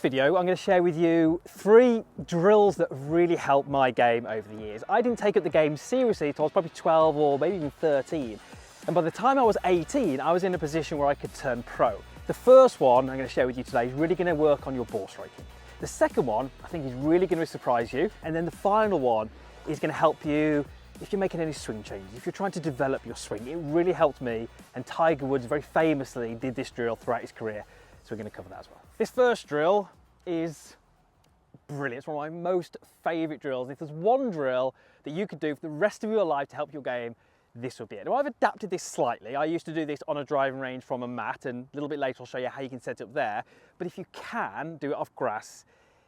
Video, I'm going to share with you 3 drills that have really helped my game over the years. I didn't take up the game seriously until I was probably 12 or maybe even 13. And by the time I was 18, I was in a position where I could turn pro. The first one I'm going to share with you today is really going to work on your ball striking. The second one, I think, is really going to surprise you. And then the final one is going to help you if you're making any swing changes, if you're trying to develop your swing. It really helped me, and Tiger Woods very famously did this drill throughout his career. So we're going to cover that as well. This first drill is brilliant. It's one of my most favourite drills. And if there's one drill that you could do for the rest of your life to help your game, this would be it. Now, I've adapted this slightly. I used to do this on a driving range from a mat, and a little bit later I'll show you how you can set it up there. But if you can do it off grass,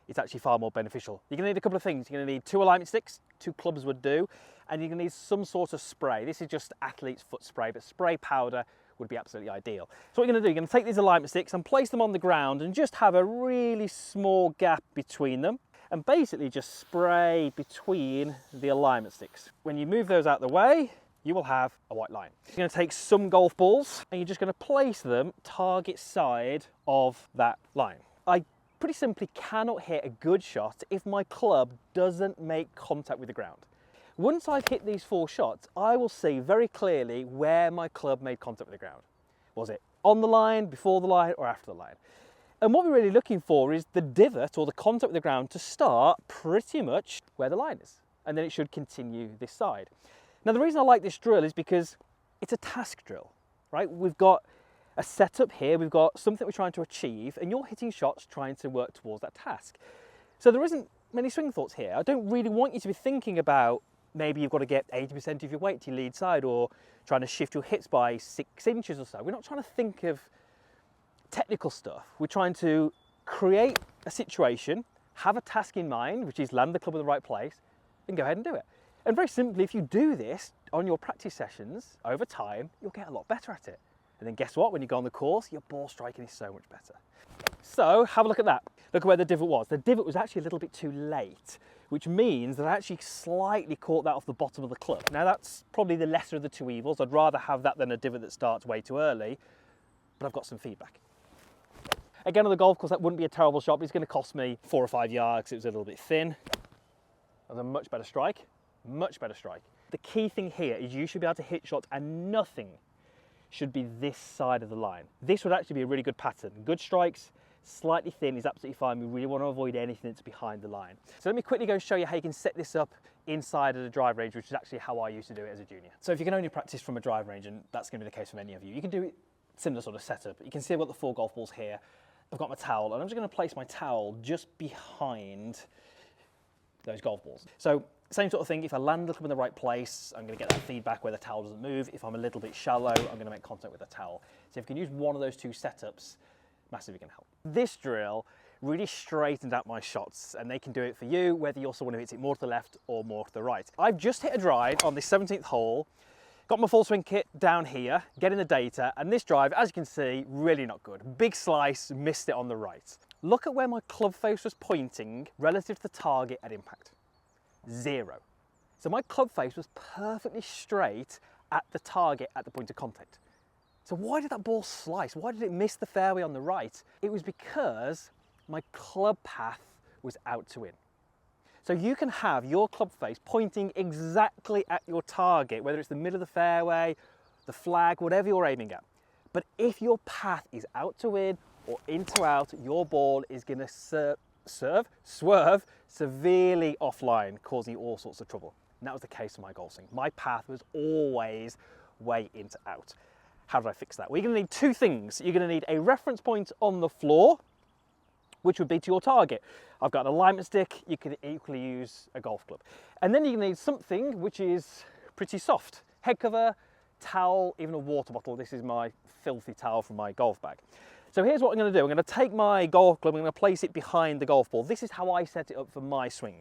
it's actually far more beneficial. You're going to need a couple of things. You're going to need 2 alignment sticks, 2 clubs would do, and you're going to need some sort of spray. This is just athlete's foot spray, but spray powder would be absolutely ideal. So what you're going to do, you're going to take these alignment sticks and place them on the ground and just have a really small gap between them, and basically just spray between the alignment sticks. When you move those out the way, you will have a white line. You're going to take some golf balls and you're just going to place them target side of that line. I pretty simply cannot hit a good shot if my club doesn't make contact with the ground. Once I've hit these 4 shots, I will see very clearly where my club made contact with the ground. Was it on the line, before the line, or after the line? And what we're really looking for is the divot or the contact with the ground to start pretty much where the line is, and then it should continue this side. Now, the reason I like this drill is because it's a task drill, right? We've got a setup here, we've got something we're trying to achieve, and you're hitting shots trying to work towards that task. So there isn't many swing thoughts here. I don't really want you to be thinking about maybe you've got to get 80% of your weight to your lead side, or trying to shift your hips by 6 inches or so. We're not trying to think of technical stuff. We're trying to create a situation, have a task in mind, which is land the club in the right place, and go ahead and do it. And very simply, if you do this on your practice sessions over time, you'll get a lot better at it. And then guess what? When you go on the course, your ball striking is so much better. So have a look at that. Look at where the divot was. The divot was actually a little bit too late, which means that I actually slightly caught that off the bottom of the club. Now, that's probably the lesser of the 2 evils. I'd rather have that than a divot that starts way too early, but I've got some feedback. Again, on the golf course, that wouldn't be a terrible shot, but it's going to cost me 4 or 5 yards. It was a little bit thin. That was a much better strike. Much better strike. The key thing here is you should be able to hit shots, and nothing should be this side of the line. This would actually be a really good pattern. Good strikes, slightly thin is absolutely fine. We really want to avoid anything that's behind the line. So let me quickly go and show you how you can set this up inside of the drive range, which is actually how I used to do it as a junior. So if you can only practice from a drive range, and that's going to be the case for many of you, you can do it similar sort of setup. You can see I've got the 4 golf balls here. I've got my towel, and I'm just going to place my towel just behind those golf balls. So same sort of thing, if I land the club in the right place, I'm going to get that feedback where the towel doesn't move. If I'm a little bit shallow, I'm going to make contact with the towel. So if you can use one of those 2 setups, massively can help. This drill really straightened out my shots, and they can do it for you, whether you also want to hit it more to the left or more to the right. I've just hit a drive on the 17th hole, got my full swing kit down here, getting the data, and this drive, as you can see, really not good. Big slice, missed it on the right. Look at where my club face was pointing relative to the target at impact. 0. So my club face was perfectly straight at the target at the point of contact. So why did that ball slice? Why did it miss the fairway on the right? It was because my club path was out to in. So you can have your club face pointing exactly at your target, whether it's the middle of the fairway, the flag, whatever you're aiming at. But if your path is out to in or in to out, your ball is going to swerve severely offline, causing you all sorts of trouble. And that was the case for my golf swing. My path was always way in to out. How did I fix that? Well, you're going to need 2 things. You're going to need a reference point on the floor, which would be to your target. I've got an alignment stick. You could equally use a golf club. And then you're going to need something which is pretty soft. Head cover, towel, even a water bottle. This is my filthy towel from my golf bag. So here's what I'm going to do. I'm going to take my golf club, I'm going to place it behind the golf ball. This is how I set it up for my swing.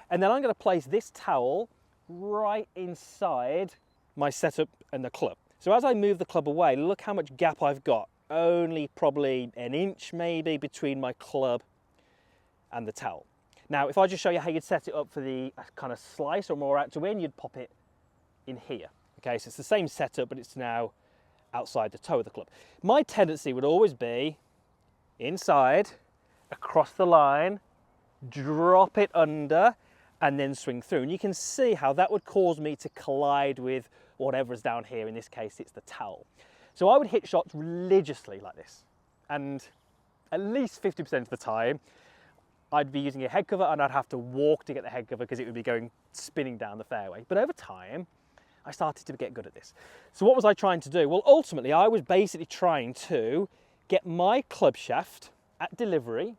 And then I'm going to place this towel right inside my setup and the club. So as I move the club away, look how much gap I've got. Only probably an inch maybe between my club and the towel. Now, if I just show you how you'd set it up for the kind of slice or more out to in, you'd pop it in here. Okay, so it's the same setup, but it's now outside the toe of the club. My tendency would always be inside across the line, drop it under, and then swing through. And you can see how that would cause me to collide with whatever's down here. In this case, it's the towel. So I would hit shots religiously like this. And at least 50% of the time, I'd be using a head cover and I'd have to walk to get the head cover because it would be going spinning down the fairway. But over time, I started to get good at this. So what was I trying to do? Well, ultimately, I was basically trying to get my club shaft at delivery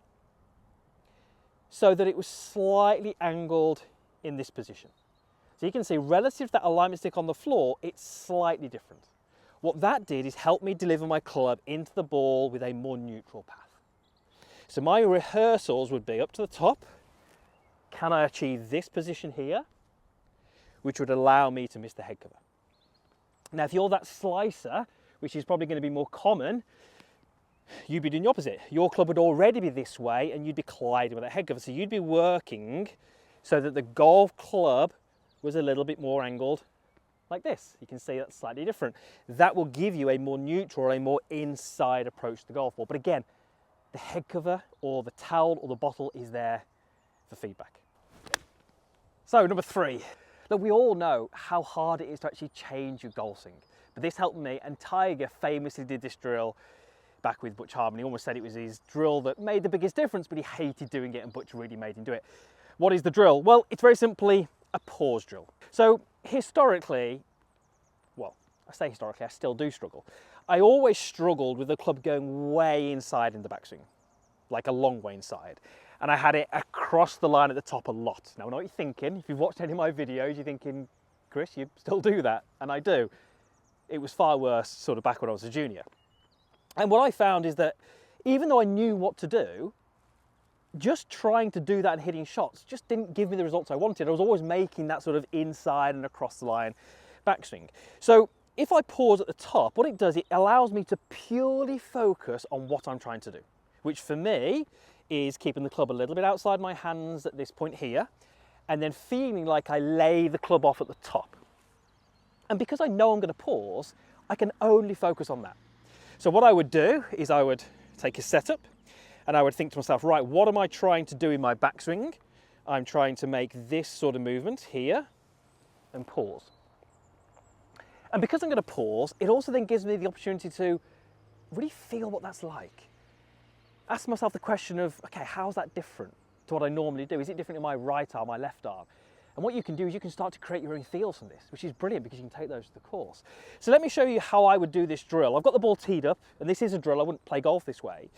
so that it was slightly angled in this position. So you can see relative to that alignment stick on the floor, it's slightly different. What that did is help me deliver my club into the ball with a more neutral path. So my rehearsals would be up to the top. Can I achieve this position here? Which would allow me to miss the head cover. Now, if you're that slicer, which is probably going to be more common, you'd be doing the opposite. Your club would already be this way and you'd be colliding with a head cover. So you'd be working so that the golf club was a little bit more angled like this. You can see that's slightly different. That will give you a more neutral, a more inside approach to the golf ball. But again, the head cover or the towel or the bottle is there for feedback. So number 3. Look, we all know how hard it is to actually change your golf swing. But this helped me, and Tiger famously did this drill back with Butch Harmon. He almost said it was his drill that made the biggest difference, but he hated doing it and Butch really made him do it. What is the drill? Well, it's very simply a pause drill. So historically, well, I say historically, I still do struggle. I always struggled with the club going way inside in the backswing, like a long way inside. And I had it across the line at the top a lot. Now I know what you're thinking. If you've watched any of my videos, you're thinking, Chris, you still do that. And I do. It was far worse sort of back when I was a junior. And what I found is that even though I knew what to do, just trying to do that and hitting shots just didn't give me the results I wanted. I was always making that sort of inside and across the line backswing. So if I pause at the top, what it does, it allows me to purely focus on what I'm trying to do, which for me is keeping the club a little bit outside my hands at this point here, and then feeling like I lay the club off at the top. And because I know I'm going to pause, I can only focus on that. So what I would do is I would take a setup and I would think to myself, right, what am I trying to do in my backswing? I'm trying to make this sort of movement here and pause. And because I'm going to pause, it also then gives me the opportunity to really feel what that's like. Ask myself the question of, okay, how's that different to what I normally do? Is it different in my right arm, my left arm? And what you can do is you can start to create your own feels from this, which is brilliant because you can take those to the course. So let me show you how I would do this drill. I've got the ball teed up, and this is a drill. I wouldn't play golf this way.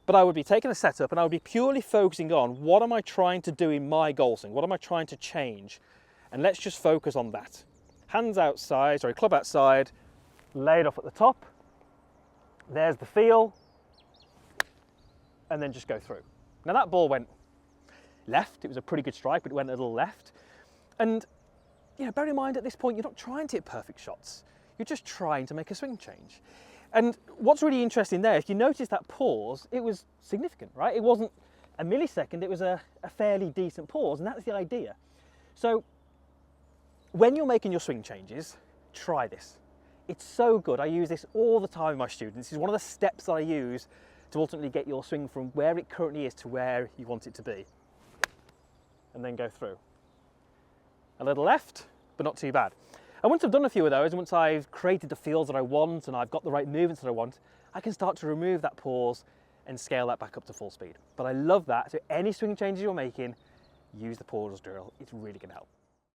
But I would be taking a setup and I would be purely focusing on what am I trying to do in my golf swing? What am I trying to change? And let's just focus on that. Hands outside, sorry, club outside, lay it off at the top. There's the feel. And then just go through. Now that ball went left. It was a pretty good strike, but it went a little left. And you know, bear in mind at this point, you're not trying to hit perfect shots. You're just trying to make a swing change. And what's really interesting there, if you notice that pause, it was significant, right? It wasn't a millisecond, it was a fairly decent pause, and that's the idea. So when you're making your swing changes, try this. It's so good. I use this all the time with my students. This is one of the steps that I use to ultimately get your swing from where it currently is to where you want it to be. And then go through. A little left, but not too bad. And once I've done a few of those, and once I've created the feels that I want and I've got the right movements that I want, I can start to remove that pause and scale that back up to full speed. But I love that. So any swing changes you're making, use the pause drill. It's really going to help.